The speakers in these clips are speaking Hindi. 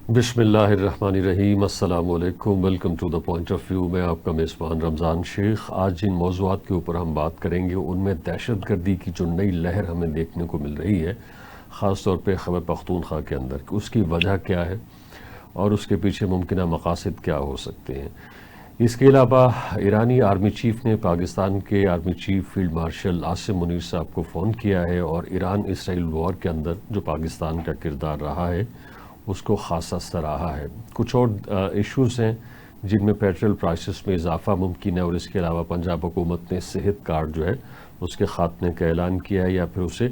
बिस्मिल्लाहिर्रहमानिर्रहीम, अस्सलाम वालेकुम, welcome to the point of view. मैं आपका मेज़बान रमज़ान शेख। आज जिन मौज़ूआत के ऊपर हम बात करेंगे उनमें दहशतगर्दी की जो नई लहर हमें देखने को मिल रही है, ख़ास तौर पे खैबर पख्तूनख्वा के अंदर, उसकी वजह क्या है और उसके पीछे मुमकिन मकासद क्या हो सकते हैं। इसके अलावा ईरानी आर्मी चीफ़ ने पाकिस्तान के army chief field marshal Asim Munir साहब को फ़ोन किया है और ईरान इसराइल वॉर के अंदर जो पाकिस्तान का किरदार रहा है उसको ख़ासा सराहा है। कुछ और इश्यूज़ हैं जिनमें पेट्रोल प्राइसेस में इजाफा मुमकिन है और इसके अलावा पंजाब हुकूमत ने सेहत कार्ड जो है उसके ख़ात्मे का ऐलान किया है या फिर उसे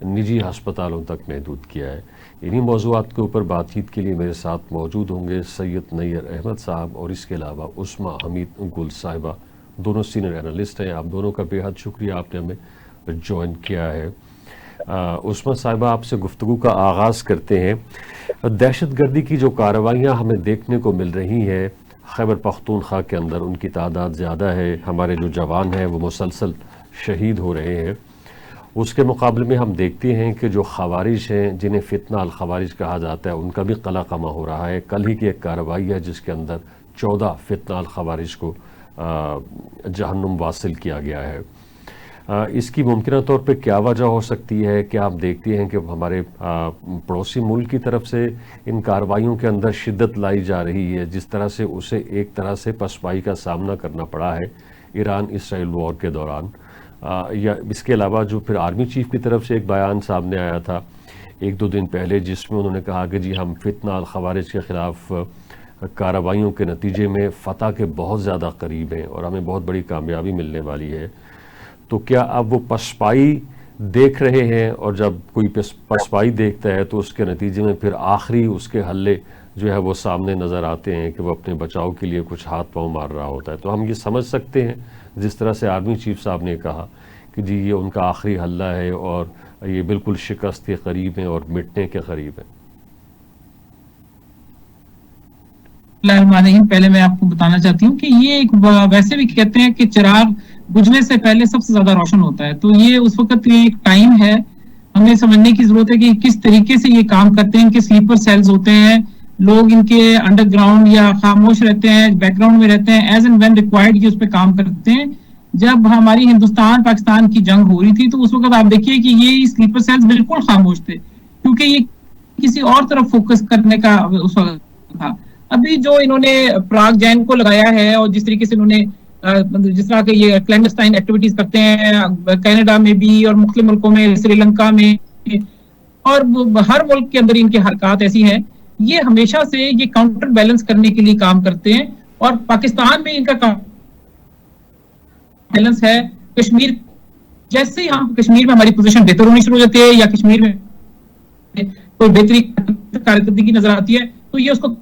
निजी हस्पतालों तक महदूद किया है। इन्हीं मौज़ूआत के ऊपर बातचीत के लिए मेरे साथ मौजूद होंगे सैयद नैयर अहमद साहब और इसके अलावा उस्मा हमीद गुल साहिबा, दोनों सीनियर एनालिस्ट हैं। आप दोनों का बेहद शुक्रिया, आपने हमें ज्वाइन किया है। उस्मा साहिबा, आपसे गुफ्तगू का आगाज़ करते हैं। दहशतगर्दी की जो कार्रवाइयाँ हमें देखने को मिल रही हैं खैबर पख्तूनख्वा के अंदर, उनकी तादाद ज़्यादा है, हमारे जो जवान हैं वो मुसलसल शहीद हो रहे हैं। उसके मुकाबले में हम देखते हैं कि जो खवारिज हैं, जिन्हें फितना अल खवारिज कहा जाता है, उनका भी कला कमा हो रहा है। कल ही की एक कार्रवाई है जिसके अंदर 14 फितना अल खवारिज को जहन्नुम वासिल किया गया है। इसकी मुमकिन तौर पे क्या वजह हो सकती है कि आप देखते हैं कि हमारे पड़ोसी मुल्क की तरफ से इन कार्रवाइयों के अंदर शिद्दत लाई जा रही है, जिस तरह से उसे एक तरह से पसपाई का सामना करना पड़ा है ईरान इसराइल वॉर के दौरान। या इसके अलावा जो फिर आर्मी चीफ़ की तरफ से एक बयान सामने आया था एक दो दिन पहले, जिसमें उन्होंने कहा कि जी हम फितना अल खवारिज के ख़िलाफ़ कार्रवाइयों के नतीजे में फ़तह के बहुत ज़्यादा करीब हैं और हमें बहुत बड़ी कामयाबी मिलने वाली है। तो क्या अब वो पसपाई देख रहे हैं, और जब कोई पसपाई देखता है तो उसके नतीजे में फिर आखिरी उसके हल्ले जो है वो सामने नज़र आते हैं कि वो अपने बचाव के लिए कुछ हाथ पांव मार रहा होता है। तो हम ये समझ सकते हैं जिस तरह से आर्मी चीफ साहब ने कहा कि जी ये उनका आखिरी हल्ला है और ये बिल्कुल शिकस्त के करीब हैं और मिटने के करीब हैं। पहले मैं आपको बताना चाहती हूँ कि ये एक वैसे भी कहते हैं कि चिराग बुझने से पहले सबसे ज्यादा रोशन होता है। तो ये उस वक्त ये एक टाइम है, हमें समझने की जरूरत है कि किस तरीके से ये काम करते हैं। इनके स्लीपर सेल्स होते हैं, लोग इनके अंडरग्राउंड या खामोश रहते हैं, बैकग्राउंड में रहते हैं, एज एंड व्हेन रिक्वायर्ड ये उस पर काम करते हैं। जब हमारी हिंदुस्तान पाकिस्तान की जंग हो रही थी तो उस वक्त आप देखिए कि ये स्लीपर सेल्स बिल्कुल खामोश थे, क्योंकि ये किसी और तरफ फोकस करने का उस वक्त था। अभी जो इन्होंने प्राग जैन को लगाया है और जिस तरीके से इन्होंने जिस तरह के ये क्लैंडस्टाइन एक्टिविटीज करते हैं कनाडा में भी और मुख्तलिफ मुल्कों में, श्रीलंका में और हर मुल्क के अंदर इनकी हरकत ऐसी है, ये हमेशा से ये काउंटर बैलेंस करने के लिए काम करते हैं। और पाकिस्तान में इनका बैलेंस है। कश्मीर जैसे ही हम कश्मीर में हमारी पोजीशन बेहतर होनी शुरू हो जाती है या कश्मीर में कोई बेहतरी कारकर्दगी नजर आती है तो ये उसको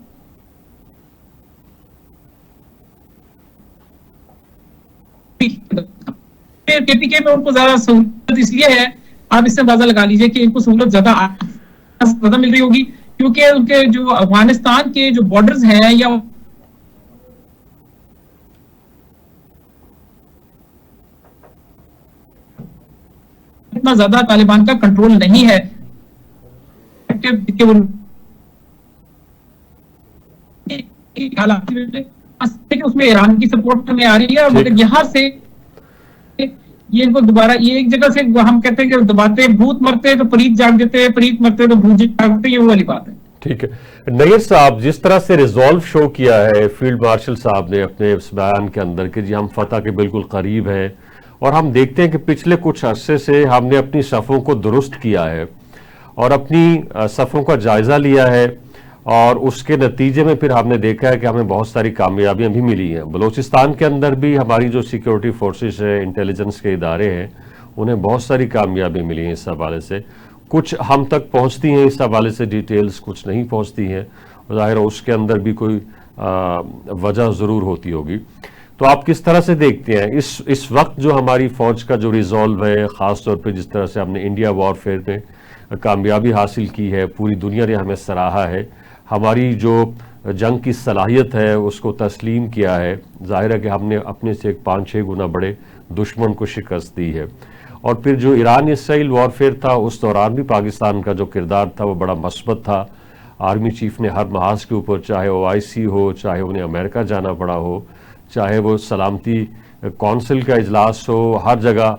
केपीके में उनको ज्यादा सहूलत इसलिए है, आप इससे अंदाजा लगा लीजिए कि इनको सहूलत ज्यादा मिल रही होगी क्योंकि उनके जो अफगानिस्तान के जो बॉर्डर्स हैं या इतना ज्यादा तालिबान का कंट्रोल नहीं है हालांकि उसमें ईरान की सपोर्ट हमें आ रही है, मगर यहाँ से ये इनको दोबारा ये एक जगह से हम कहते हैं कि दबाते भूत मरते तो प्रीत जाग देते, प्रीत मरते तो भूत जागते, ये वो वाली बात है। ठीक है नैयर साहब, जिस तरह से रिजॉल्व शो किया है फील्ड मार्शल साहब ने अपने इस बयान के अंदर कि जी हम फतह के बिल्कुल करीब हैं, और हम देखते हैं कि पिछले कुछ अरसे से हमने अपनी सफ़ों को दुरुस्त किया है और अपनी सफ़ों का जायज़ा लिया है, और उसके नतीजे में फिर हमने देखा है कि हमें बहुत सारी कामयाबियां भी मिली हैं। बलूचिस्तान के अंदर भी हमारी जो सिक्योरिटी फोर्सेस है, इंटेलिजेंस के इदारे हैं, उन्हें बहुत सारी कामयाबी मिली हैं इस हवाले से। कुछ हम तक पहुंचती हैं इस हवाले से डिटेल्स, कुछ नहीं पहुंचती हैं, ज़ाहिर है उसके अंदर भी कोई वजह ज़रूर होती होगी। तो आप किस तरह से देखते हैं इस वक्त जो हमारी फ़ौज का जो रिजॉल्व है, ख़ास तौर पर जिस तरह से हमने इंडिया वॉरफेयर में कामयाबी हासिल की है, पूरी दुनिया ने हमें सराहा है, हमारी जो जंग की सलाहियत है उसको तस्लीम किया है, जाहिर है कि हमने अपने से 5-6 गुना बड़े दुश्मन को शिकस्त दी है। और फिर जो ईरान इसराइल वॉरफेयर था उस दौरान भी पाकिस्तान का जो किरदार था वो बड़ा मस्बत था। आर्मी चीफ ने हर महाज के ऊपर, चाहे OIC हो, चाहे उन्हें अमेरिका जाना पड़ा हो, चाहे वो सलामती कौंसिल का इजलास हो, हर जगह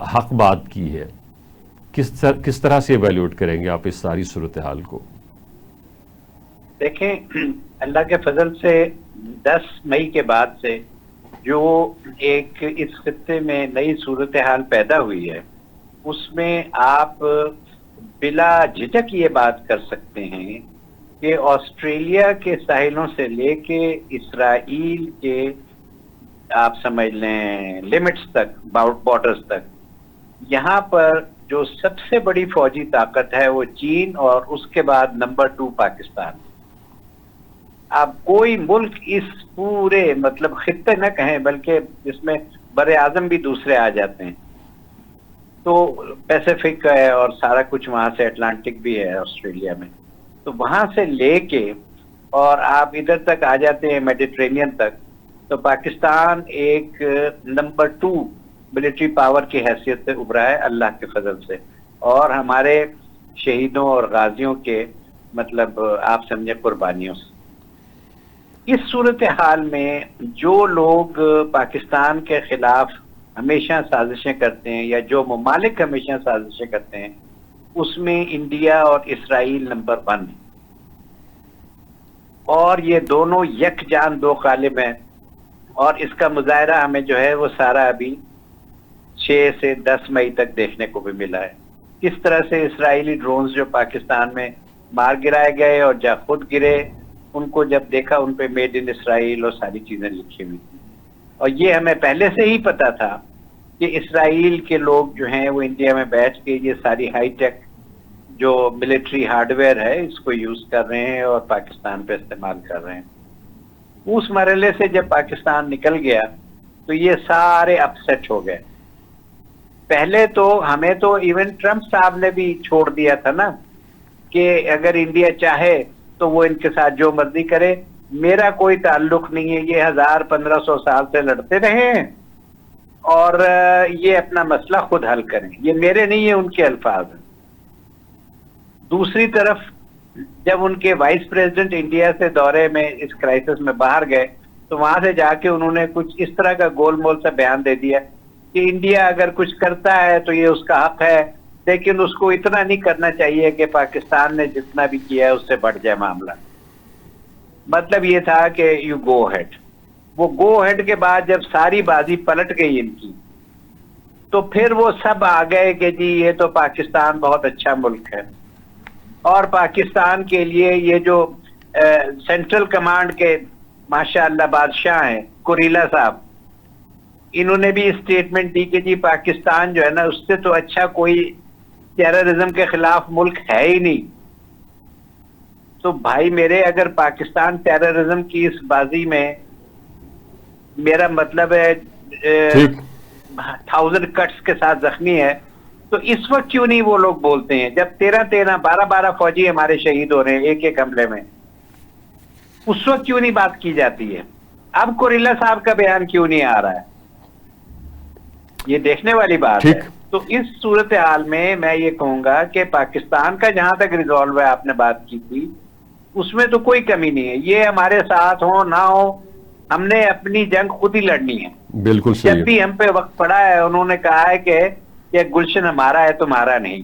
हक बात की है। किस तरह से इवैल्यूएट करेंगे आप इस सारी सूरत हाल को? देखें, अल्लाह के फजल से 10 मई के बाद से जो एक इस खित्ते में नई सूरत हाल पैदा हुई है, उसमें आप बिला झिझक ये बात कर सकते हैं कि ऑस्ट्रेलिया के साहिलों से लेके इसराइल के, आप समझ लें, लिमिट्स तक, बॉर्डर्स तक, यहाँ पर जो सबसे बड़ी फौजी ताकत है वो चीन, और उसके बाद नंबर 2 पाकिस्तान। अब कोई मुल्क इस पूरे, मतलब खित्ते न कहें बल्कि इसमें बरे आजम भी दूसरे आ जाते हैं, तो पैसिफिक है और सारा कुछ वहां से, अटलांटिक भी है ऑस्ट्रेलिया में, तो वहां से लेके और आप इधर तक आ जाते हैं मेडिटेरेनियन तक, तो पाकिस्तान एक नंबर 2 मिलिट्री पावर की हैसियत से उभरा है अल्लाह के फजल से, और हमारे शहीदों और गाजियों के, मतलब आप समझे, कुर्बानियों से। इस सूरत हाल में जो लोग पाकिस्तान के खिलाफ हमेशा साजिशें करते हैं, या जो ममालिक हमेशा साजिशें करते हैं, उसमें इंडिया और इसराइल नंबर 1 है, और ये दोनों यकजान दो कालिब हैं। और इसका मुजाहरा हमें जो है वो सारा अभी 6 से 10 मई तक देखने को भी मिला है। किस तरह से इसराइली ड्रोन्स जो पाकिस्तान में मार गिराए गए, और जब खुद गिरे उनको जब देखा, उन पे मेड इन इसराइल और सारी चीजें लिखी हुई थी। और ये हमें पहले से ही पता था कि इसराइल के लोग जो हैं वो इंडिया में बैठ के ये सारी हाईटेक जो मिलिट्री हार्डवेयर है इसको यूज कर रहे हैं और पाकिस्तान पे इस्तेमाल कर रहे हैं। उस मरहले से जब पाकिस्तान निकल गया तो ये सारे अपसेट हो गए। पहले तो हमें तो इवन ट्रंप साहब ने भी छोड़ दिया था ना कि अगर इंडिया चाहे तो वो इनके साथ जो मर्जी करे, मेरा कोई ताल्लुक नहीं है, ये 1000-1500 साल से lड़ते रहे हैं और ये अपना मसला खुद हल करें। ये मेरे नहीं है, उनके अल्फाज हैं। दूसरी तरफ जब उनके वाइस प्रेसिडेंट इंडिया से दौरे में इस क्राइसिस में बाहर गए तो वहां से जाके उन्होंने कुछ इस तरह का गोलमोल सा बयान दे दिया कि इंडिया अगर कुछ करता है तो ये उसका हक है, लेकिन उसको इतना नहीं करना चाहिए कि पाकिस्तान ने जितना भी किया है उससे बढ़ जाए मामला। मतलब ये था कि यू गो हेड। वो गो हेड के बाद जब सारी बाजी पलट गई इनकी, तो फिर वो सब आ गए कि जी ये तो पाकिस्तान बहुत अच्छा मुल्क है, और पाकिस्तान के लिए ये जो सेंट्रल कमांड के माशाअल्लाह बादशाह हैं कुरीला साहब, इन्होंने भी स्टेटमेंट दी कि जी पाकिस्तान जो है ना, उससे तो अच्छा कोई टेररिज्म के खिलाफ मुल्क है ही नहीं। तो भाई मेरे, अगर पाकिस्तान टेररिज्म की इस बाजी में, मेरा मतलब है 1000 कट्स के साथ जख्मी है, तो इस वक्त क्यों नहीं वो लोग बोलते हैं जब 13-13, 12-12 फौजी हमारे शहीद हो रहे हैं एक एक हमले में, उस वक्त क्यों नहीं बात की जाती है? अब कुरीला साहब का बयान क्यों नहीं आ रहा है? ये देखने वाली बात है। तो इस सूरत हाल में मैं ये कहूंगा कि पाकिस्तान का जहां तक रिजॉल्व है, आपने बात की थी, उसमें तो कोई कमी नहीं है। ये हमारे साथ हो ना हो, हमने अपनी जंग खुद ही लड़नी है। बिल्कुल सही। जब भी हम पे वक्त पड़ा है उन्होंने कहा है कि ये गुलशन हमारा है, तुम्हारा नहीं।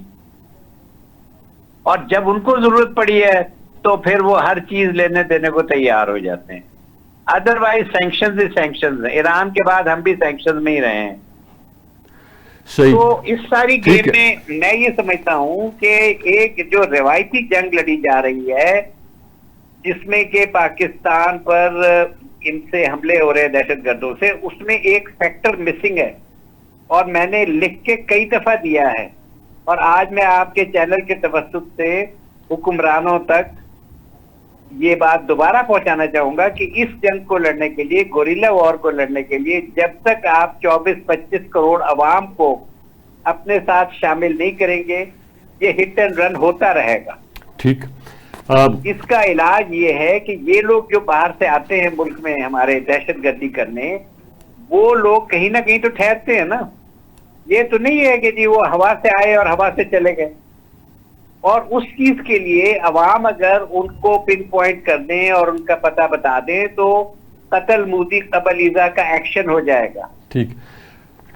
और जब उनको जरूरत पड़ी है तो फिर वो हर चीज लेने देने को तैयार हो जाते हैं। अदरवाइज सैंक्शंस ही सैंक्शंस हैं। ईरान के बाद हम भी सैंक्शंस में ही रहे हैं। सही। तो इस सारी गेम में मैं ये समझता हूं कि एक जो रिवायती जंग लड़ी जा रही है, जिसमें कि पाकिस्तान पर इनसे हमले हो रहे हैं दहशतगर्दों से, उसमें एक फैक्टर मिसिंग है और मैंने लिख के कई दफा दिया है, और आज मैं आपके चैनल के तवस्सुत से हुक्मरानों तक ये बात दोबारा पहुंचाना चाहूंगा कि इस जंग को लड़ने के लिए, गोरिल्ला वॉर को लड़ने के लिए, जब तक आप 24-25 करोड़ अवाम को अपने साथ शामिल नहीं करेंगे, ये हिट एंड रन होता रहेगा। ठीक। इसका इलाज ये है कि ये लोग जो बाहर से आते हैं मुल्क में हमारे दहशतगर्दी करने, वो लोग कहीं ना कहीं तो ठहरते हैं ना। ये तो नहीं है कि जी वो हवा से आए और हवा से चले गए। और उस चीज के लिए अवाम अगर उनको पिन पॉइंट कर दें और उनका पता बता दें तो कत्ल मूदी कबल ईजा का एक्शन हो जाएगा। ठीक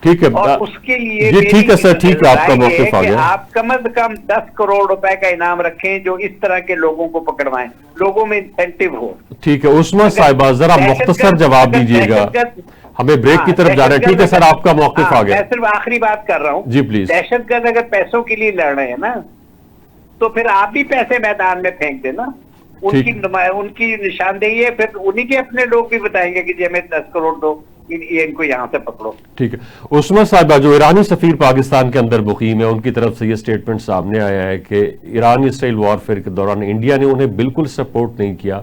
ठीक है, और उसके लिए ये ठीक है सर, ठीक है, आपका मौक़िफ़ आ गया। आप कम से कम 10 करोड़ रुपए का इनाम रखें जो इस तरह के लोगों को पकड़वाएं, लोगों में इंसेंटिव हो। ठीक है उस्मा साहिबा, जरा मुख्तसर जवाब दीजिएगा, हमें ब्रेक की तरफ जाना है। ठीक है सर, आपका मौक़िफ़ आ गया। मैं सिर्फ आखिरी बात कर रहा हूँ जी प्लीज। दहशतगर्द अगर पैसों के लिए लड़ रहे हैं ना, तो फिर आप भी पैसे मैदान में फेंक देना, उनकी निशानदेही है, फिर उन्हीं के अपने लोग भी बताएंगे कि जी हमें 10 करोड़ दो, इनको यहाँ से पकड़ो। ठीक है उस्मा साहिबा, जो ईरानी सफीर पाकिस्तान के अंदर मुकीम है, उनकी तरफ से ये स्टेटमेंट सामने आया है कि ईरान इसराइल वॉरफेयर के दौरान इंडिया ने उन्हें बिल्कुल सपोर्ट नहीं किया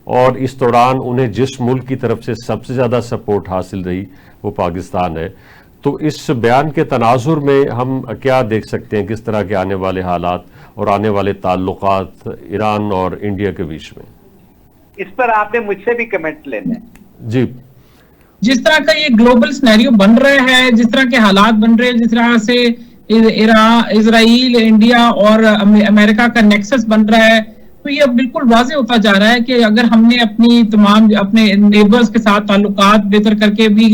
और इस दौरान उन्हें जिस मुल्क की तरफ से सबसे ज्यादा सपोर्ट हासिल रही वो पाकिस्तान है। तो इस बयान के तनाजुर में हम क्या देख सकते हैं, किस तरह के आने वाले हालात और आने वाले ताल्लुकात ईरान और इंडिया के बीच में? इस पर आपने मुझसे भी कमेंट लेने हैं। जी, जिस तरह का ये ग्लोबल सिनेरियो बन रहे हैं, जिस तरह के हालात बन रहे हैं, जिस तरह से इजराइल, इंडिया और अमेरिका का नेक्सस बन रहा है, तो ये बिल्कुल वाज़ेह होता जा रहा है कि अगर हमने अपने नेबर्स के साथ ताल्लुकात बेहतर करके भी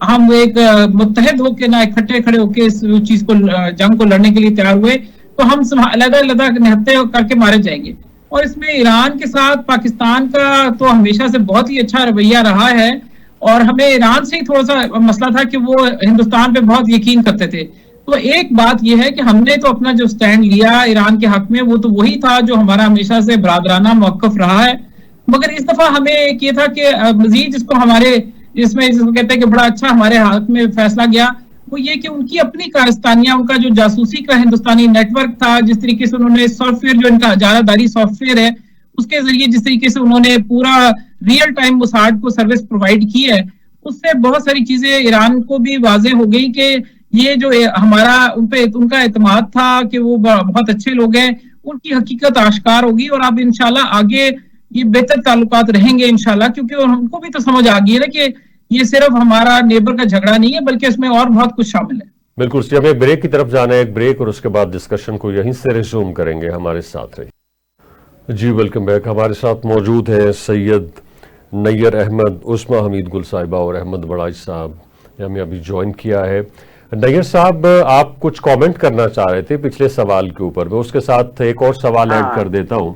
हम एक मुत्तहिद होकर ना इकट्ठे खड़े होकर इस चीज को, जंग को लड़ने के लिए तैयार हुए, तो हम अलग-अलग निहत्ते करके मारे जाएंगे। और इसमें ईरान के साथ पाकिस्तान का तो हमेशा से बहुत ही अच्छा रवैया रहा है और हमें ईरान से ही थोड़ा सा मसला था कि वो हिंदुस्तान पे बहुत यकीन करते थे। तो एक बात यह है कि हमने तो अपना जो स्टैंड लिया ईरान के हक में वो तो वही था जो हमारा हमेशा से बरादराना मौक़िफ़ रहा है। मगर इस दफा हमें एक ये था कि मजीद जिसको कहते हैं कि बड़ा अच्छा हमारे हाथ में फैसला गया, वो ये कि उनकी अपनी कारस्तानियां, उनका जो जासूसी का हिंदुस्तानी नेटवर्क था, जिस तरीके से उन्होंने सॉफ्टवेयर, जो इनका इजारादारी सॉफ्टवेयर है, उसके जरिए जिस तरीके से उन्होंने पूरा रियल टाइम मोसाद को सर्विस प्रोवाइड की है, उससे बहुत सारी चीजें ईरान को भी वाजे हो गई कि ये जो हमारा उनका एतमाद था कि वो बहुत अच्छे लोग हैं, उनकी हकीकत आश्कार होगी और अब इंशाल्लाह आगे ये बेहतर ताल्लुकात रहेंगे इंशाल्लाह, क्योंकि उनको भी तो समझ आ गई है ना कि ये सिर्फ हमारा नेबर का झगड़ा नहीं है बल्कि इसमें और बहुत कुछ शामिल है। बिल्कुल, हमें ब्रेक की तरफ जाना है, एक ब्रेक, और उसके बाद डिस्कशन को यहीं से रिज्यूम करेंगे। हमारे साथ रहिए। जी वेलकम बैक। हमारे साथ मौजूद हैं सैयद नैयर अहमद, उस्मा हमीद गुल साहिबा और अहमद बड़ाई साहब, हमें अभी ज्वाइन किया है। नैयर साहब, आप कुछ कमेंट करना चाह रहे थे पिछले सवाल के ऊपर, मैं उसके साथ एक और सवाल ऐड कर देता हूँ।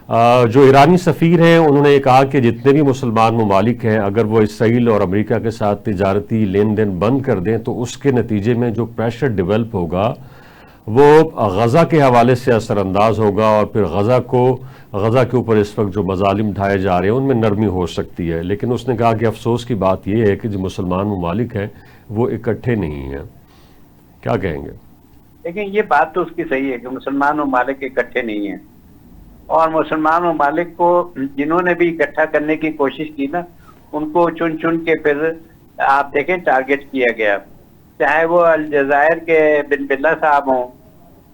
जो ईरानी सफ़ीर हैं उन्होंने कहा कि जितने भी मुसलमान ममालिक हैं अगर वो इसराइल और अमेरिका के साथ तिजारती लेन देन बंद कर दें तो उसके नतीजे में जो प्रेशर डेवलप होगा वो गज़ा के हवाले से असरअंदाज होगा और फिर गज़ा के ऊपर इस वक्त जो मजालिम ढाए जा रहे हैं उनमें नरमी हो सकती है। लेकिन उसने कहा कि अफसोस की बात यह है कि जो मुसलमान ममालिक हैं वो इकट्ठे नहीं हैं। क्या कहेंगे? देखिए, ये बात तो उसकी सही है कि मुसलमान ममालिक इकट्ठे नहीं हैं, और मुसलमान ममालिक को जिन्होंने भी इकट्ठा करने की कोशिश की ना, उनको चुन चुन के फिर आप देखें टारगेट किया गया, चाहे वो अलजायर के बिन बिल्ला साहब हों,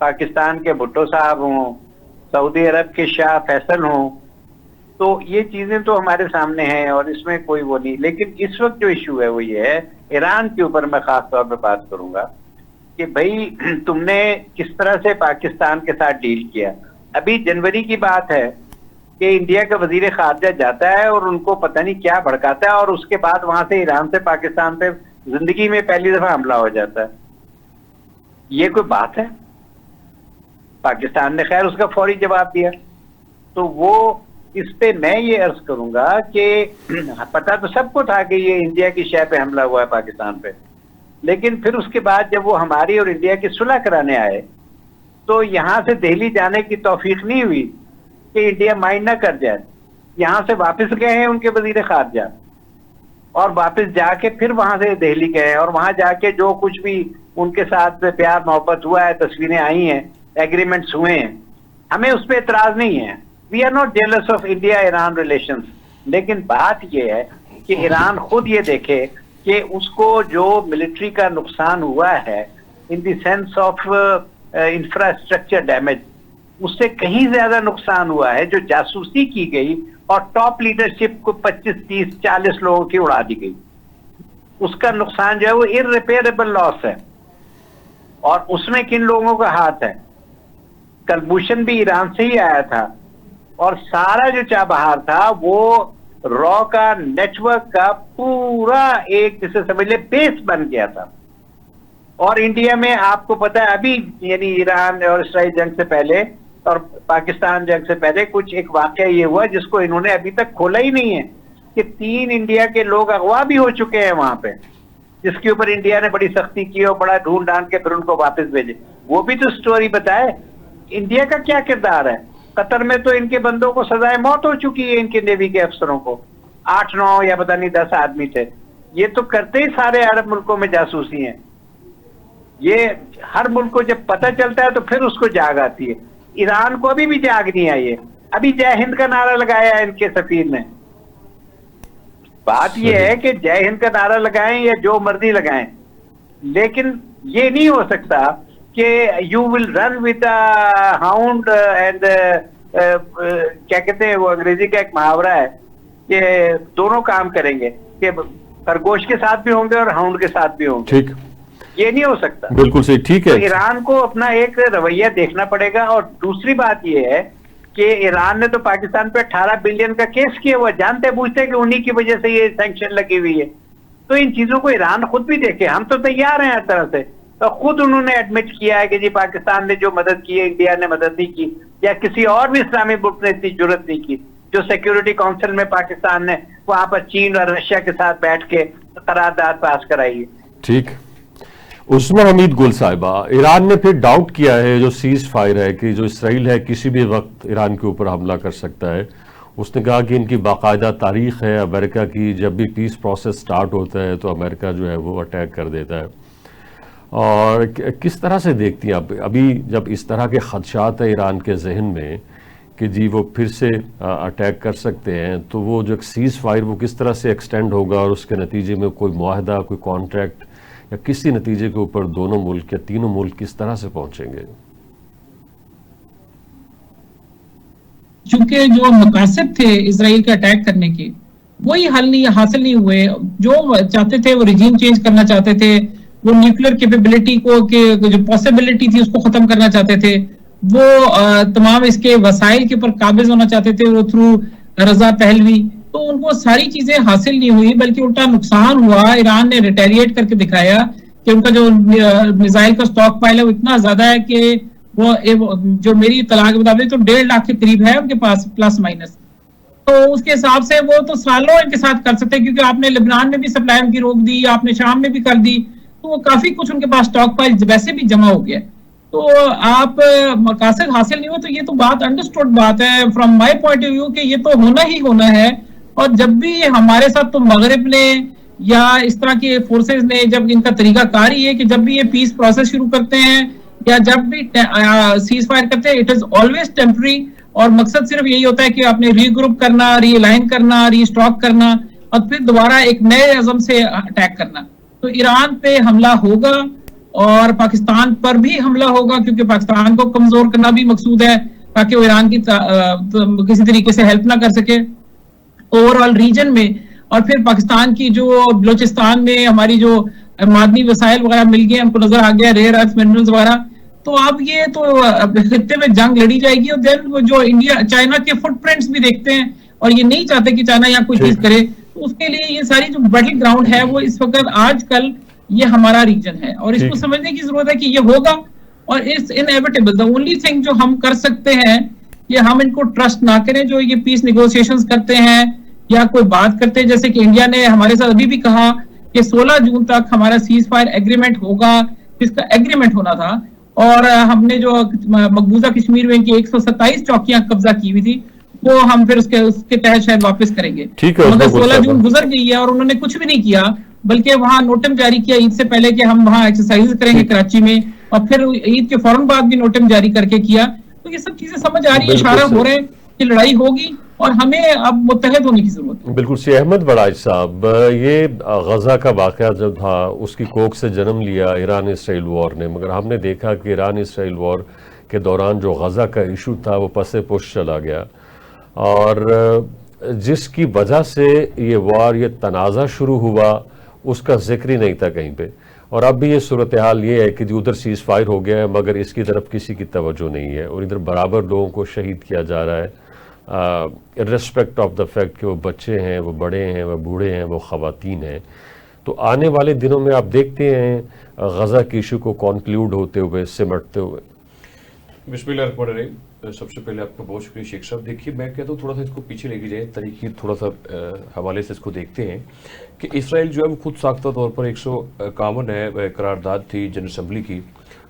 पाकिस्तान के भुट्टो साहब हों, सऊदी अरब के शाह फैसल हों, तो ये चीजें तो हमारे सामने हैं और इसमें कोई वो नहीं। लेकिन इस वक्त जो इशू है वो ये है, ईरान के ऊपर मैं खास तौर पर बात करूंगा कि भाई तुमने किस तरह से पाकिस्तान के साथ डील किया। अभी जनवरी की बात है कि इंडिया का वजीर खारजा जाता है और उनको पता नहीं क्या भड़काता है और उसके बाद वहां से ईरान से पाकिस्तान पे जिंदगी में पहली दफा हमला हो जाता है। ये कोई बात है? पाकिस्तान ने खैर उसका फौरी जवाब दिया। तो वो इस पे मैं ये अर्ज करूंगा कि पता तो सबको था कि ये इंडिया की शह पे हमला हुआ है पाकिस्तान पे, लेकिन फिर उसके बाद जब वो हमारी और इंडिया की सुलह कराने आए तो यहां से दिल्ली जाने की तौफीक नहीं हुई कि इंडिया माइंड ना कर जाए। यहां से वापस गए हैं उनके वजीर खारजा और वापस जाके फिर वहां से दिल्ली गए और वहां जाके जो कुछ भी उनके साथ प्यार मोहब्बत हुआ है, तस्वीरें आई हैं, एग्रीमेंट्स हुए हैं, हमें उस पर एतराज नहीं है। We are not jealous of India Iran relations. लेकिन बात यह है कि ईरान खुद ये देखे कि उसको जो मिलिट्री का नुकसान हुआ है in the sense of infrastructure damage, उससे कहीं ज्यादा नुकसान हुआ है जो जासूसी की गई और टॉप लीडरशिप को 25, 30, 40 लोगों की उड़ा दी गई। उसका नुकसान जो है वो इररिपेयरेबल लॉस है और उसमें किन लोगों का हाथ है? कलभूषण भी ईरान से ही आया था, और सारा जो चाबहार था वो रॉ का नेटवर्क का पूरा एक जिसे समझ ले बेस बन गया था। और इंडिया में आपको पता है अभी यानी ईरान और इसराइल जंग से पहले और पाकिस्तान जंग से पहले कुछ एक वाकया ये हुआ जिसको इन्होंने अभी तक खोला ही नहीं है कि 3 इंडिया के लोग अगवा भी हो चुके हैं वहां पे, जिसके ऊपर इंडिया ने बड़ी सख्ती की और बड़ा ढूंढ ढांड के फिर उनको वापस भेजे। वो भी तो स्टोरी बताए। इंडिया का क्या किरदार है? कतर में तो इनके बंदों को सजाए मौत हो चुकी है, इनके नेवी के अफसरों को 8-9 या पता नहीं 10 आदमी थे। ये तो करते ही सारे अरब मुल्कों में जासूसी हैं। ये हर मुल्क को जब पता चलता है तो फिर उसको जाग आती है। ईरान को अभी भी जाग नहीं आई है। अभी जय हिंद का नारा लगाया है इनके सफीर ने। बात यह है कि जय हिंद का नारा लगाएं या जो मर्जी लगाएं, लेकिन ये नहीं हो सकता कि you will run with hound and क्या कहते हैं वो अंग्रेजी का एक मुहावरा है कि दोनों काम करेंगे, कि खरगोश के साथ भी होंगे और हाउंड के साथ भी होंगे। ठीक, ये नहीं हो सकता। बिल्कुल सही, ठीक है। तो ईरान को अपना एक रवैया देखना पड़ेगा। और दूसरी बात यह है कि ईरान ने तो पाकिस्तान पे 18 बिलियन का केस किया हुआ, जानते बूझते कि उन्हीं की वजह से ये सैंक्शन लगी हुई है। तो इन चीजों को ईरान खुद भी देखे। हम तो तैयार हैं हर तरह से। तो खुद उन्होंने एडमिट किया है कि जी पाकिस्तान ने जो मदद की है इंडिया ने मदद नहीं की, या किसी और भी इस्लामी मुल्क ने इतनी जरूरत नहीं की। जो सिक्योरिटी काउंसिल में पाकिस्तान ने वहां पर चीन और रशिया के साथ बैठ के करारदाद पास कराई है। ठीक। उस्मा हमीद गुल साहिबा, ईरान ने फिर डाउट किया है जो सीज फायर है कि जो इसराइल है किसी भी वक्त ईरान के ऊपर हमला कर सकता है। उसने कहा कि इनकी बाकायदा तारीख है अमेरिका की, जब भी पीस प्रोसेस स्टार्ट होता है तो अमेरिका जो है वो अटैक कर देता है। और किस तरह से देखती हैं आप अभी जब इस तरह के खदशात है ईरान के जहन में कि जी वो फिर से अटैक कर सकते हैं, तो वो जो सीज फायर वो किस तरह से एक्सटेंड होगा और उसके नतीजे में कोई मुआहदा, कोई कॉन्ट्रैक्ट या किसी नतीजे के ऊपर दोनों मुल्क या तीनों मुल्क किस तरह से पहुंचेंगे? चूंकि जो मकासद थे इसराइल के अटैक करने के वही हासिल नहीं हुए। जो चाहते थे वो रिजीम चेंज करना चाहते थे, वो न्यूक्लियर कैपेबिलिटी को के जो पॉसिबिलिटी थी उसको खत्म करना चाहते थे, वो तमाम इसके वसाइल के ऊपर काबिज होना चाहते थे वो थ्रू रजा पहलवी। तो उनको सारी चीजें हासिल नहीं हुई बल्कि उल्टा नुकसान हुआ। ईरान ने रिटेलिएट करके दिखाया कि उनका जो मिसाइल का स्टॉक पाइल है वो इतना ज्यादा है कि वो जो मेरी तलाक के मुताबिक तो 1.5 लाख के करीब है उनके पास प्लस माइनस। तो उसके हिसाब से वो तो सालों इनके साथ कर सकते हैं, क्योंकि आपने लेबनान में भी सप्लाई उनकी रोक दी, आपने शाम में भी कर दी, तो वो काफी कुछ उनके पास स्टॉक पाइल वैसे भी जमा हो गया। तो आप मकासद हासिल नहीं हो तो ये तो बात अंडरस्टूड बात है from my point of view कि ये तो होना ही होना है। और जब भी हमारे साथ तो मगरिब ने या इस तरह के फोर्सेस ने, जब इनका तरीकाकार ही है कि जब भी ये पीस प्रोसेस शुरू करते हैं या जब भी सीज फायर करते हैं इट इज ऑलवेज टेम्पररी, और मकसद सिर्फ यही होता है कि आपने रीग्रुप करना, रीअलाइन करना, रीस्टॉक करना और फिर दोबारा एक नए अज़म से अटैक करना। तो ईरान पे हमला होगा और पाकिस्तान पर भी हमला होगा, क्योंकि पाकिस्तान को कमजोर करना भी मकसूद है ताकि वो ईरान की किसी तरीके से हेल्प ना कर सके ओवरऑल रीजन में। और फिर पाकिस्तान की जो बलोचिस्तान में हमारी जो मादनी वसाइल वगैरह मिल गए, हमको नजर आ गया रेयर अर्थ मिनरल्स वगैरह, तो अब ये तो खित्ते में जंग लड़ी जाएगी। और देन जो इंडिया चाइना के फुटप्रिंट्स भी देखते हैं और ये नहीं चाहते कि चाइना यहाँ कोई चीज करे, तो उसके लिए ये सारी जो बैटल ग्राउंड है वो इस वक्त आजकल ये हमारा रीजन है और इसको समझने की जरूरत है कि ये होगा और it's inevitable. The only thing जो हम कर सकते हैं ये हम इनको ट्रस्ट ना करें जो ये पीस नेगोशिएशंस करते हैं या कोई बात करते हैं। जैसे कि इंडिया ने हमारे साथ अभी भी कहा कि 16 जून तक हमारा सीज फायर एग्रीमेंट होगा, जिसका एग्रीमेंट होना था। और हमने जो मकबूजा कश्मीर में इनकी 127 चौकियां कब्जा की हुई थी वो हम फिर उसके तहत शायद वापस करेंगे। मगर 16 जून गुजर गई है और उन्होंने कुछ भी नहीं किया, बल्कि वहां नोटम जारी किया ईद से पहले कि हम वहां एक्सरसाइज करेंगे कराची में, और फिर ईद के फौरन बाद भी नोटम जारी करके किया। तो ये सब चीजें समझ आ रही है, इशारा हो रहे हैं कि लड़ाई होगी और हमें अब मुत्तहद होने की जरूरत है। बिल्कुल सी अहमद बड़ाज साहब, ये गजा का वाकया जब था उसकी कोख से जन्म लिया ईरान इसराइल वॉर ने, मगर हमने देखा कि ईरान इसराइल वॉर के दौरान जो गजा का इशू था वो पसे पुश चला गया और जिसकी वजह से ये वॉर, ये तनाज़ा शुरू हुआ उसका जिक्र ही नहीं था कहीं पे। और अब भी ये सूरत हाल ये है कि जो उधर सीज़ फायर हो गया है मगर इसकी तरफ किसी की तवज्जो नहीं है और इधर बराबर लोगों को शहीद किया जा रहा है रिस्पेक्ट ऑफ द फैक्ट कि वो बच्चे हैं, वो बड़े हैं, वो बूढ़े हैं, वो ख़वातीन हैं। तो आने वाले दिनों में आप देखते हैं गज़ा की इशू को कॉन्क्लूड होते हुए, सिमटते हुए। बिस्मिल्लाहिर्रहमानिर्रहीम। सबसे पहले आपका बहुत शुक्रिया शेख साहब। देखिए, मैं कहता हूँ थोड़ा सा इसको पीछे लेके जाए, तरीके थोड़ा सा हवाले से इसको देखते हैं कि इसराइल जो है वो खुद साख्ता तौर पर 151 है करारदाद थी जनरल असम्बली की,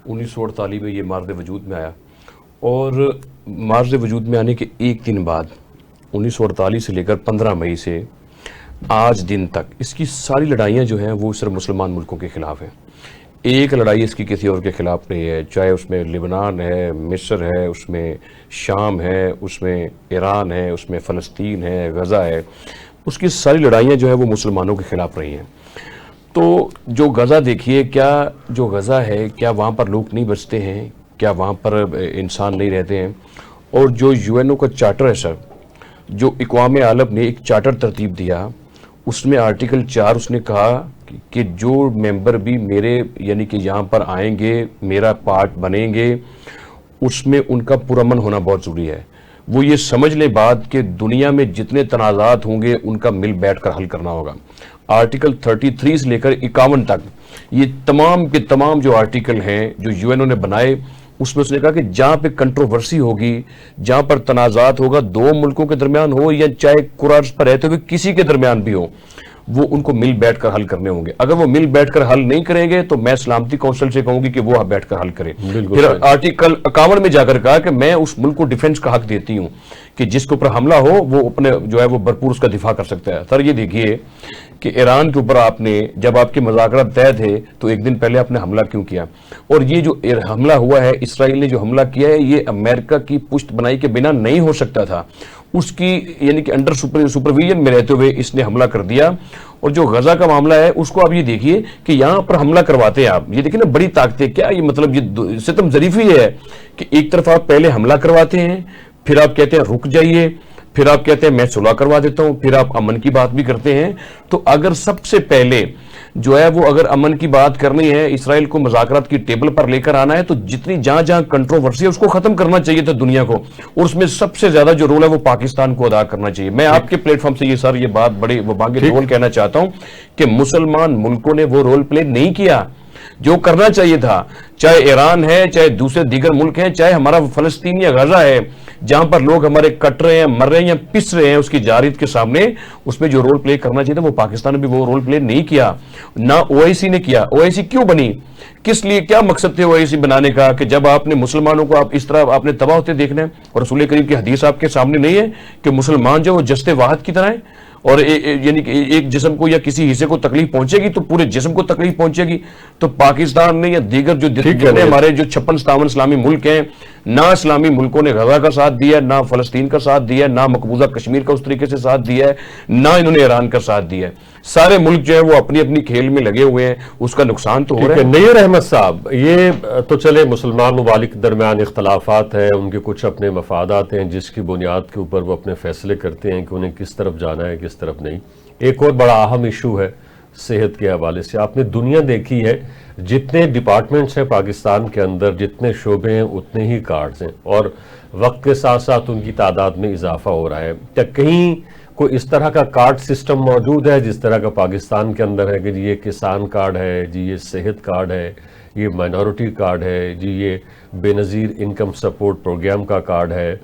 1948 में ये मार्ज़ वजूद में आया और मार्ज़ वजूद में आने के एक दिन बाद 1948 से लेकर 15 मई से आज दिन तक इसकी सारी लड़ाइयाँ जो हैं वो सिर्फ मुसलमान मुल्कों के ख़िलाफ़ हैं। एक लड़ाई इसकी किसी और के ख़िलाफ़ नहीं है, चाहे उसमें लिबनान है, मिस्र है, उसमें शाम है, उसमें ईरान है, उसमें फ़लस्तीन है, गज़ा है, उसकी सारी लड़ाइयाँ जो है वो मुसलमानों के ख़िलाफ़ रही हैं। तो जो गज़ा देखिए, क्या जो गज़ा है क्या वहाँ पर लोग नहीं बचते हैं, क्या वहाँ पर इंसान नहीं रहते हैं? और जो यूएनओ का चार्टर है सर, जो इक़वाम आलम ने एक चार्टर तरतीब दिया, उसमें आर्टिकल 4 उसने कहा कि जो मेंबर भी मेरे यानी कि यहाँ पर आएंगे, मेरा पार्ट बनेंगे, उसमें उनका पुरअमन होना बहुत ज़रूरी है। वो ये समझ ले बात कि दुनिया में जितने तनाज़ात होंगे उनका मिल बैठ कर हल करना होगा। आर्टिकल 33 से लेकर 51 तक ये तमाम के तमाम जो आर्टिकल हैं जो यूएनओ ने बनाए, उसमें उसने कहा कि जहाँ पे कंट्रोवर्सी होगी, जहाँ पर तनाज़ात होगा, दो मुल्कों के दरमियान हो या चाहे कुरार्स पर रहते हुए किसी के दरमियान भी हो, वो उनको मिल बैठकर हल करने होंगे। अगर वो मिल बैठकर हल नहीं करेंगे तो मैं सलामती कौंसिल से कहूंगी कि वो बैठकर हल करें। फिर आर्टिकल 51 में जाकर कहा कि मैं उस मुल्क को डिफेंस का हक देती हूं कि जिसके ऊपर हमला हो वो अपने जो है वो भरपूर उसका दिफा कर सकता है। सर ये देखिए कि ईरान के ऊपर आपने जब आपके मुज़ाकरात तय थे तो एक दिन पहले आपने हमला क्यों किया? और ये जो हमला हुआ है, इसराइल ने जो हमला किया है, ये अमेरिका की पुष्ट बनाई के बिना नहीं हो सकता था। उसकी यानी कि अंडर सुपरविजन में रहते हुए इसने हमला कर दिया। और जो गजा का मामला है उसको आप ये देखिए कि यहां पर हमला करवाते हैं आप, ये देखिए ना बड़ी ताकतें, क्या ये मतलब ये सितम ज़रीफ़ी है कि एक तरफ आप पहले हमला करवाते हैं, फिर आप कहते हैं रुक जाइए, फिर आप कहते हैं मैं सुलह करवा देता हूं, फिर आप अमन की बात भी करते हैं। तो अगर सबसे पहले जो है वो अगर अमन की बात करनी है, इसराइल को मुज़ाकरात की टेबल पर लेकर आना है, तो जितनी जहां जहां कंट्रोवर्सी है उसको खत्म करना चाहिए था दुनिया को, और उसमें सबसे ज्यादा जो रोल है वो पाकिस्तान को अदा करना चाहिए। मैं आपके प्लेटफॉर्म से ये सर ये बात बड़े वांगे रोल कहना चाहता हूं कि मुसलमान मुल्कों ने वो रोल प्ले नहीं किया जो करना चाहिए था। चाहे ईरान है, चाहे दूसरे दीगर मुल्क हैं, चाहे हमारा फलस्तीन या गजा है, जहां पर लोग हमारे कट रहे हैं, मर रहे हैं या पिस रहे हैं उसकी जारियत के सामने, उसमें जो रोल प्ले करना चाहिए था वो पाकिस्तान ने भी वो रोल प्ले नहीं किया, ना ओआईसी ने किया। ओआईसी क्यों बनी, किस लिए, क्या मकसद थे ओआईसी बनाने का? कि जब आपने मुसलमानों को आप इस तरह आपने तबाह होते देखना है, और रसूल करीम की हदीस आपके सामने नहीं है कि मुसलमान जो वो जस्ते वाहद की तरह है, और यानी कि एक जिस्म को या किसी हिस्से को तकलीफ पहुंचेगी तो पूरे जिस्म को तकलीफ पहुंचेगी। तो पाकिस्तान ने या दीगर जो हमारे जो 56-57 इस्लामी मुल्क हैं, ना इस्लामी मुल्कों ने गजा का साथ दिया, ना फलस्तीन का साथ दिया, ना मकबूजा कश्मीर का उस तरीके से साथ दिया है, ना इन्होंने ईरान का साथ दिया है। सारे मुल्क जो है वो अपनी अपनी खेल में लगे हुए हैं, उसका नुकसान तो हो रहा है। नईर अहमद साहब, ये तो चले मुसलमान ममालिक के दरमियान इख्तलाफात है, उनके कुछ अपने मफादात हैं जिसकी बुनियाद के ऊपर वो अपने फैसले करते हैं कि उन्हें किस तरफ जाना है किस तरफ नहीं। एक और बड़ा अहम इशू है सेहत के हवाले से। आपने दुनिया देखी है, जितने डिपार्टमेंट्स हैं पाकिस्तान के अंदर, जितने शोबे हैं उतने ही कार्ड्स हैं, और वक्त के साथ साथ उनकी तादाद में इजाफा हो रहा है। क्या कहीं कोई इस तरह का कार्ड सिस्टम मौजूद है जिस तरह का पाकिस्तान के अंदर है कि जी ये किसान कार्ड है, जी ये सेहत कार्ड है, ये माइनॉरिटी कार्ड है, जी ये बेनज़ीर इनकम सपोर्ट प्रोग्राम का कार्ड है?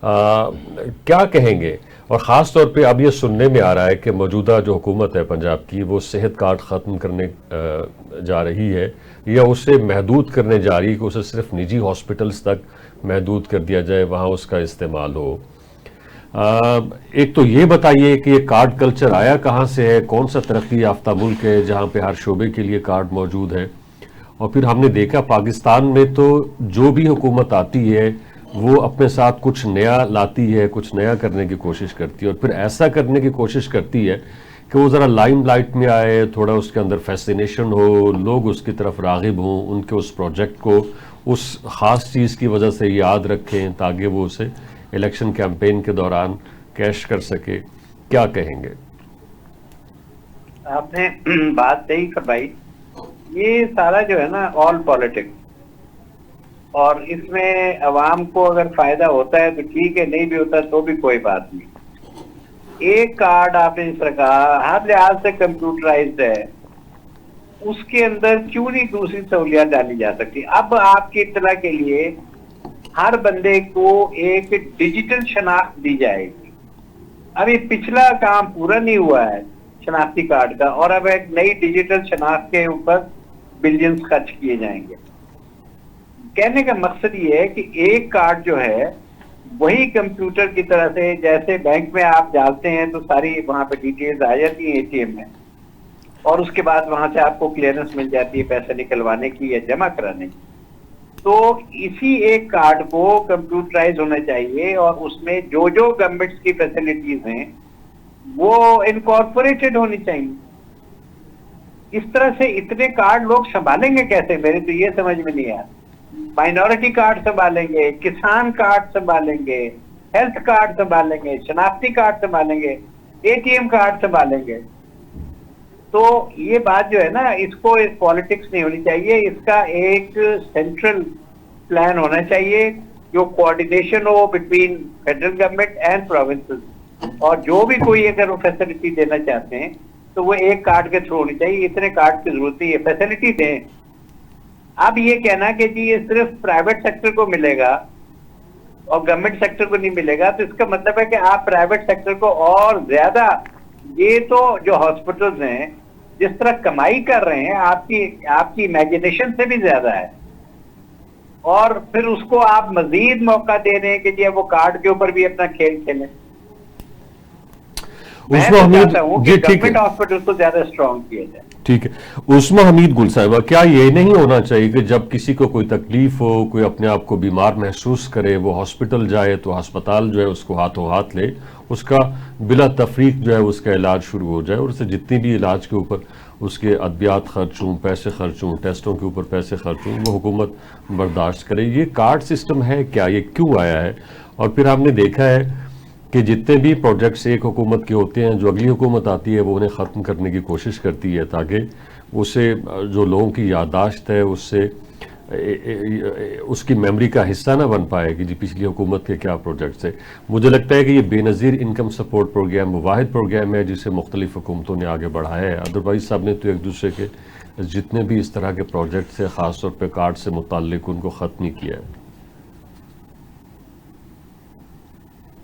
क्या कहेंगे? और ख़ास तौर पे अब ये सुनने में आ रहा है कि मौजूदा जो हुकूमत है पंजाब की, वो सेहत कार्ड ख़त्म करने जा रही है या उसे महदूद करने जा रही है कि उसे सिर्फ निजी हॉस्पिटल्स तक महदूद कर दिया जाए, वहाँ उसका इस्तेमाल हो। एक तो ये बताइए कि ये कार्ड कल्चर आया कहाँ से है, कौन सा तरक्की याफ्ता मुल्क है जहाँ पे हर शोबे के लिए कार्ड मौजूद है? और फिर हमने देखा पाकिस्तान में तो जो भी हुकूमत आती है वो अपने साथ कुछ नया लाती है, कुछ नया करने की कोशिश करती है, और फिर ऐसा करने की कोशिश करती है कि वो ज़रा लाइमलाइट में आए, थोड़ा उसके अंदर फैसिनेशन हो, लोग उसकी तरफ राग़िब हों, उनके उस प्रोजेक्ट को उस ख़ास चीज़ की वजह से याद रखें ताकि वो उसे इलेक्शन कैंपेन के दौरान कैश कर सके। क्या कहेंगे? आपने बात सही करवाई ये सारा जो है ना ऑल पॉलिटिक्स, और इसमें अवाम को अगर फायदा होता है तो ठीक है, नहीं भी होता तो भी कोई बात नहीं। एक कार्ड आपने जिस तरह कहा हर लिहाज से कंप्यूटराइज्ड है, उसके अंदर क्यों नहीं दूसरी सहूलियत डाली जा सकती? अब आपकी इत्तला के लिए हर बंदे को एक डिजिटल शनाख्त दी जाएगी। अभी पिछला काम पूरा नहीं हुआ है शनाख्ती कार्ड का, और अब एक नई डिजिटल शनाख्त के ऊपर बिलियंस खर्च किए जाएंगे। कहने का मकसद ये है कि एक कार्ड जो है वही कंप्यूटर की तरह से, जैसे बैंक में आप जाते हैं तो सारी वहां पे डिटेल्स आ जाती है एटीएम में, और उसके बाद वहां से आपको क्लियरेंस मिल जाती है पैसे निकलवाने की या जमा कराने की। तो इसी एक कार्ड को कंप्यूटराइज होना चाहिए, और उसमें जो जो गवर्नमेंट्स की फैसिलिटीज हैं वो इनकॉर्पोरेटेड होनी चाहिए। इस तरह से इतने कार्ड लोग संभालेंगे कैसे? मेरे तो ये समझ में नहीं आया। माइनॉरिटी कार्ड संभालेंगे, किसान कार्ड संभालेंगे, हेल्थ कार्ड संभालेंगे, शनाख्ती कार्ड संभालेंगे, एटीएम कार्ड संभालेंगे। तो ये बात जो है ना, इसको पॉलिटिक्स नहीं होनी चाहिए, इसका एक सेंट्रल प्लान होना चाहिए जो कोऑर्डिनेशन हो between federal government and provinces, और जो भी कोई अगर वो फैसिलिटी देना चाहते हैं तो वो एक कार्ड के थ्रू होनी चाहिए। इतने कार्ड की जरूरत है, फैसिलिटी दें। अब ये कहना कि जी ये सिर्फ प्राइवेट सेक्टर को मिलेगा और गवर्नमेंट सेक्टर को नहीं मिलेगा, तो इसका मतलब है कि आप प्राइवेट सेक्टर को और ज्यादा, ये तो जो हॉस्पिटल्स हैं जिस तरह कमाई कर रहे हैं आपकी इमेजिनेशन से भी ज्यादा है, और फिर उसको आप मजीद मौका दे रहे हैं कि जी वो कार्ड के ऊपर भी अपना खेल खेलें। मैं तो चाहता हूं कि गवर्नमेंट हॉस्पिटल को ज्यादा स्ट्रॉन्ग किया जाए। ठीक है। उस्मा हमीद गुल साहिबा, क्या ये नहीं होना चाहिए कि जब किसी को कोई तकलीफ हो, कोई अपने आप को बीमार महसूस करे, वो हॉस्पिटल जाए तो अस्पताल जो है उसको हाथों हाथ ले, उसका बिला तफरीक जो है उसका इलाज शुरू हो जाए, और उससे जितनी भी इलाज के ऊपर उसके अद्वियात खर्च हों, पैसे खर्च हों, टेस्टों के ऊपर पैसे खर्च हों, वो हुकूमत बर्दाश्त करे। ये कार्ड सिस्टम है क्या? ये क्यों आया है? और फिर हमने देखा है कि जितने भी प्रोजेक्ट्स एक हुकूमत के होते हैं, जो अगली हुकूमत आती है वो उन्हें ख़त्म करने की कोशिश करती है, ताकि उससे जो लोगों की याददाश्त है उससे उसकी मेमोरी का हिस्सा ना बन पाए कि जी पिछली हुकूमत के क्या प्रोजेक्ट्स है। मुझे लगता है कि ये बेनज़ीर इनकम सपोर्ट प्रोग्राम वो वाहिद प्रोग्राम है जिसे मुख्तलिफ हुकूमतों ने आगे बढ़ाया है। अदरवाइज सब ने तो एक दूसरे के जितने भी इस तरह के प्रोजेक्ट्स है, ख़ास तौर पर कार्ड से मुताल्लिक, उनको ख़त्म ही किया है।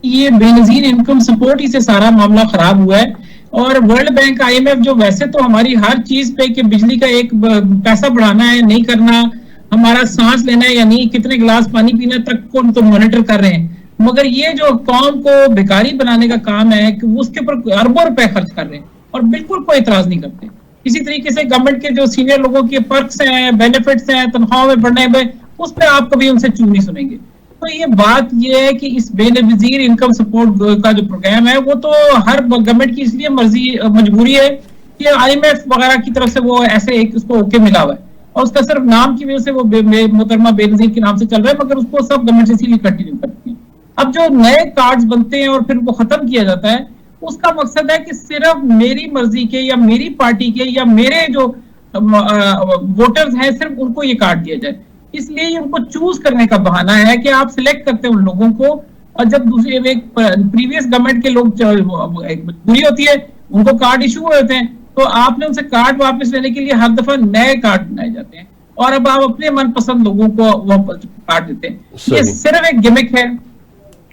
ये बेनजीर इनकम सपोर्ट ही से सारा मामला खराब हुआ है। और वर्ल्ड बैंक, आईएमएफ जो वैसे तो हमारी हर चीज पे कि बिजली का एक पैसा बढ़ाना है नहीं करना, हमारा सांस लेना है या नहीं, कितने गिलास पानी पीना तक को तो मॉनिटर कर रहे हैं, मगर ये जो कौम को भिखारी बनाने का काम है कि उसके ऊपर अरबों रुपए खर्च कर रहे हैं और बिल्कुल कोई इतराज नहीं करते। इसी तरीके से गवर्नमेंट के जो सीनियर लोगों के पर्क्स हैं, बेनिफिट्स हैं, तनख्वाह में बढ़ने में, उस पर आप कभी उनसे चू नहीं सुनेंगे। तो ये बात ये है कि इस बेनजीर इनकम सपोर्ट का जो प्रोग्राम है वो तो हर गवर्नमेंट की इसलिए मजबूरी है कि आईएमएफ वगैरह की तरफ से वो ऐसे एक उसको ओके मिला हुआ है, और उसका सिर्फ नाम की वजह से वो मोहतरमा बेनजीर के नाम से चल रहा है, मगर उसको सब गवर्नमेंट इसीलिए कंटिन्यू करती है। अब जो नए कार्ड्स बनते हैं और फिर वो खत्म किया जाता है, उसका मकसद है कि सिर्फ मेरी मर्जी के या मेरी पार्टी के या मेरे जो वोटर्स हैं सिर्फ उनको ये कार्ड दिया जाए। इसलिए उनको चूज करने का बहाना है कि आप सिलेक्ट करते हैं उन लोगों को, और जब दूसरे एक प्रीवियस गवर्नमेंट के लोग पूरी होती है उनको कार्ड इशू होते हैं, तो आपने उनसे कार्ड वापस लेने के लिए हर दफा नए कार्ड बनाए जाते हैं, और अब आप अपने मनपसंद लोगों को वो कार्ड देते हैं। ये सिर्फ एक गिमिक है,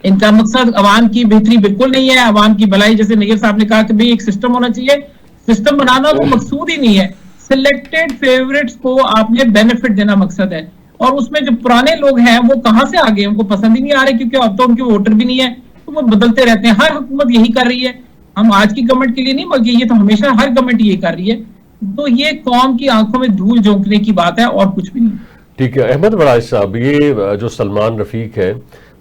इनका मकसद अवाम की बेहतरी बिल्कुल नहीं है, अवाम की भलाई। जैसे नगीर साहब ने कहा कि भाई एक सिस्टम होना चाहिए, सिस्टम बनाना तो मकसूद ही नहीं है, सिलेक्टेड फेवरेट्स को आपने बेनिफिट देना मकसद है। और उसमें जो पुराने लोग हैं वो कहां से आ गए, उनको पसंद ही नहीं आ रहे, क्योंकि अब तो उनके वोटर भी नहीं है, तो वो बदलते रहते हैं। हर हुकूमत यही कर रही है, हम आज की गवर्नमेंट के लिए नहीं बल्कि ये तो हमेशा हर गवर्नमेंट यही कर रही है। तो ये कौम की आंखों में धूल झोंकने की बात है और कुछ भी नहीं। ठीक है। अहमद बड़ाई साहब, ये जो सलमान रफीक है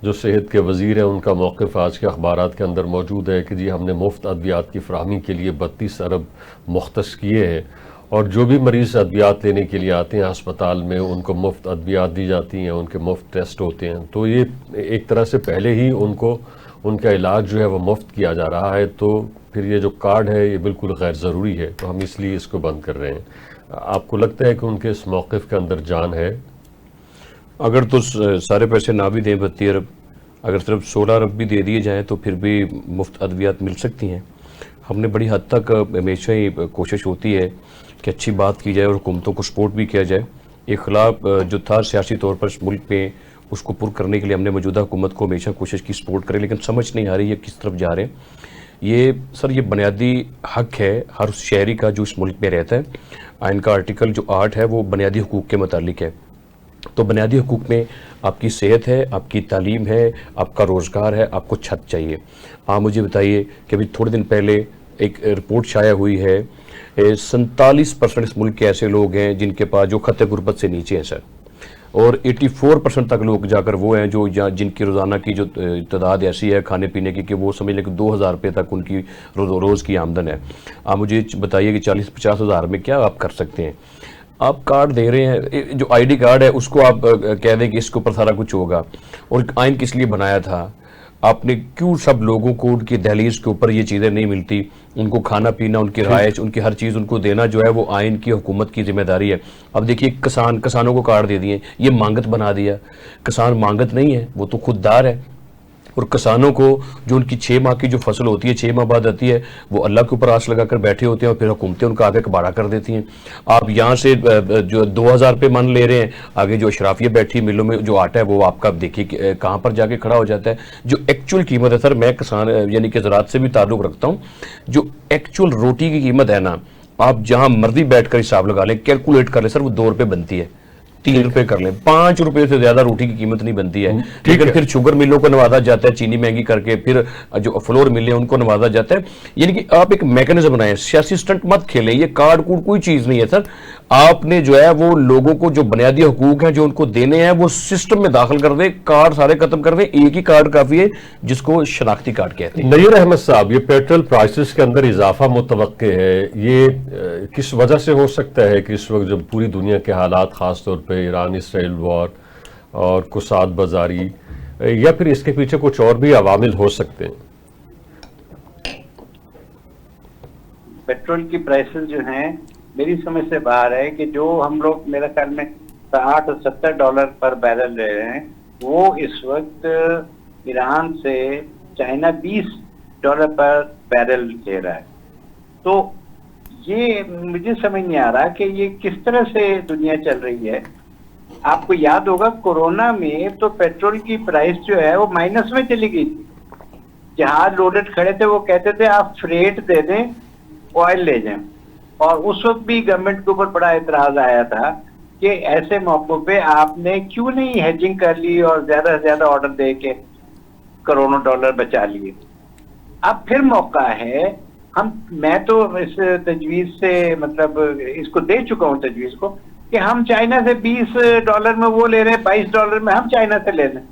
जो सेहत के वजीर है, उनका मौक़िफ़ आज के अखबारात के अंदर मौजूद है कि जी हमने मुफ्त अद्वियात की फराहमी के लिए 32 अरब मुख्तस किए हैं, और जो भी मरीज़ अद्वियात लेने के लिए आते हैं अस्पताल में उनको मुफ्त अद्वियात दी जाती हैं, उनके मुफ्त टेस्ट होते हैं। तो ये एक तरह से पहले ही उनको उनका इलाज जो है वो मुफ्त किया जा रहा है, तो फिर ये जो कार्ड है ये बिल्कुल गैर ज़रूरी है, तो हम इसलिए इसको बंद कर रहे हैं। आपको लगता है कि उनके इस मौक़िफ़ के अंदर जान है? अगर तो सारे पैसे ना भी दें 32 अरब, अगर सिर्फ 16 अरब भी दे दिए जाएँ तो फिर भी मुफ्त अद्वियात मिल सकती हैं। हमने बड़ी हद तक हमेशा ही कोशिश होती है कि अच्छी बात की जाए और हुकूमतों को सपोर्ट भी किया जाए। इख्लाफ जो था सियासी तौर पर इस मुल्क में, उसको पुर करने के लिए हमने मौजूदा हुकूमत को हमेशा कोशिश की सपोर्ट करें, लेकिन समझ नहीं आ रही है किस तरफ जा रहे हैं। ये सर ये बुनियादी हक है हर उस शहरी का जो इस मुल्क में रहता है। आइन का आर्टिकल जो 8 है वो बुनियादी हुकूक के मुतालिक है। तो बुनियादी हुकूक में आपकी सेहत है, आपकी तालीम है, आपका रोज़गार है, आपको छत चाहिए। आप मुझे बताइए कि अभी थोड़े दिन पहले एक रिपोर्ट शाया हुई है, 47% इस मुल्क के ऐसे लोग हैं जिनके पास जो खत गुर्बत से नीचे हैं सर, और 84% तक लोग जाकर वो हैं जो जिनकी रोज़ाना की जो तादाद ऐसी है खाने पीने की कि वो समझ लें कि 2000 रुपये तक उनकी रोज़ की आमदन है। आप मुझे बताइए कि 40-50 हज़ार में क्या आप कर सकते हैं? आप कार्ड दे रहे हैं, जो आईडी कार्ड है उसको आप कह दें कि इसके ऊपर सारा कुछ होगा। और आइन किस लिए बनाया था? आपने क्यों सब लोगों को उनकी दहलीज के ऊपर ये चीज़ें नहीं मिलती, उनको खाना पीना, उनकी रिहाइश, उनकी हर चीज़ उनको देना जो है वो आइन की हुकूमत की जिम्मेदारी है। अब देखिए किसानों को कार्ड दे दिए, ये मांगत बना दिया। किसान मांगत नहीं है, वो तो खुददार है। और किसानों को जो उनकी 6 माह की जो फसल होती है 6 माह बाद आती है, वो अल्लाह के ऊपर आस लगाकर बैठे होते हैं और फिर हुकूमतें उनका आगे कबाड़ा कर देती हैं। आप यहाँ से जो 2000 रुपये मन ले रहे हैं, आगे जो अशराफिया बैठी मिलों में जो आटा है वो आपका देखिए कहाँ पर जाके खड़ा हो जाता है। जो एक्चुअल कीमत है सर, मैं किसान यानी कि ज़राअत से भी ताल्लुक़ रखता हूँ, जो एक्चुअल रोटी की कीमत है ना, आप जहाँ मर्जी बैठ कर हिसाब लगा लें, कैलकुलेट कर लें सर, वो 2 रुपये बनती है, 3 रुपए कर लें, 5 रुपए से ज्यादा रोटी की कीमत नहीं बनती है। लेकिन फिर शुगर मिलों को नवाजा जाता है चीनी महंगी करके, फिर जो फ्लोर मिले उनको नवाजा जाता है। यानी कि आप एक मैकेनिज्म बनाएं, सियासी स्टंट मत खेलें, ये कार्ड कूड कोई चीज नहीं है सर। आपने जो है वो लोगों को जो बुनियादी हुकूक हैं जो उनको देने हैं वो सिस्टम में दाखिल कर दें, कार्ड सारे खत्म कर दें, एक ही कार्ड काफी है जिसको शनाख्ती कार्ड कहते हैं। नईर अहमद साहब, ये पेट्रोल प्राइसेस के अंदर इजाफा मुतवक्के है, ये किस वजह से हो सकता है कि इस वक्त जब पूरी दुनिया के हालात खासतौर पर ईरान इसराइल वॉर और कुसाद बाजारी, या फिर इसके पीछे कुछ और भी अवामिल हो सकते हैं? पेट्रोल की प्राइसेस जो हैं मेरी समझ से बाहर है कि जो हम लोग मेरे ख्याल में 60 और 70 डॉलर पर बैरल ले रहे हैं, वो इस वक्त ईरान से चाइना 20 डॉलर पर बैरल ले रहा है। तो ये मुझे समझ नहीं आ रहा कि ये किस तरह से दुनिया चल रही है। आपको याद होगा कोरोना में तो पेट्रोल की प्राइस जो है वो माइनस में चली गई थी। जहाज लोडेड खड़े थे वो कहते थे आप फ्रेट दे दें, ऑयल ले जाएं, और उस वक्त भी गवर्नमेंट के ऊपर बड़ा एतराज आया था कि ऐसे मौकों पे आपने क्यों नहीं हेजिंग कर ली और ज्यादा से ज्यादा ऑर्डर दे के करोड़ों डॉलर बचा लिए। अब फिर मौका है, मैं तो इस तजवीज से मतलब इसको दे चुका हूं तजवीज को कि हम चाइना से 20 डॉलर में वो ले रहे हैं, 22 डॉलर में हम चाइना से ले रहे हैं।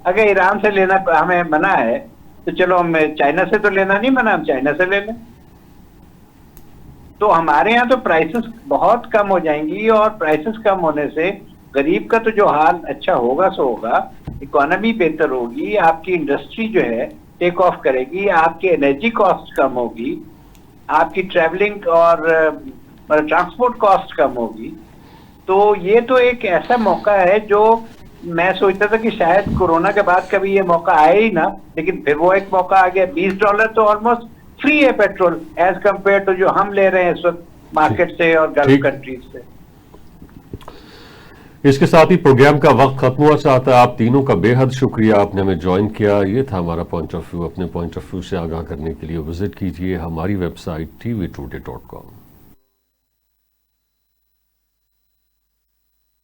अगर ईरान से लेना हमें मना है तो चलो हम चाइना से तो लेना नहीं मना, हम चाइना से ले लें। तो हमारे यहाँ तो प्राइसेस बहुत कम हो जाएंगी, और प्राइसेस कम होने से गरीब का तो जो हाल अच्छा होगा सो होगा, इकोनॉमी बेहतर होगी, आपकी इंडस्ट्री जो है टेक ऑफ करेगी, आपकी एनर्जी कॉस्ट कम होगी, आपकी ट्रैवलिंग और ट्रांसपोर्ट कॉस्ट कम होगी। तो ये तो एक ऐसा मौका है जो मैं सोचता था कि शायद कोरोना के बाद कभी ये मौका आए ही ना, लेकिन फिर वो एक मौका आ गया। 20 डॉलर तो ऑलमोस्ट फ्री है पेट्रोल एज कंपेयर टू जो हम ले रहे हैं इस वक्त मार्केट से और गल्फ कंट्रीज से। इसके साथ ही प्रोग्राम का वक्त खत्म हुआ चाहता है। आप तीनों का बेहद शुक्रिया, आपने हमें ज्वाइन किया। ये था हमारा पॉइंट ऑफ व्यू। अपने पॉइंट ऑफ व्यू से आगाह करने के लिए विजिट कीजिए हमारी वेबसाइट tvtoday.com।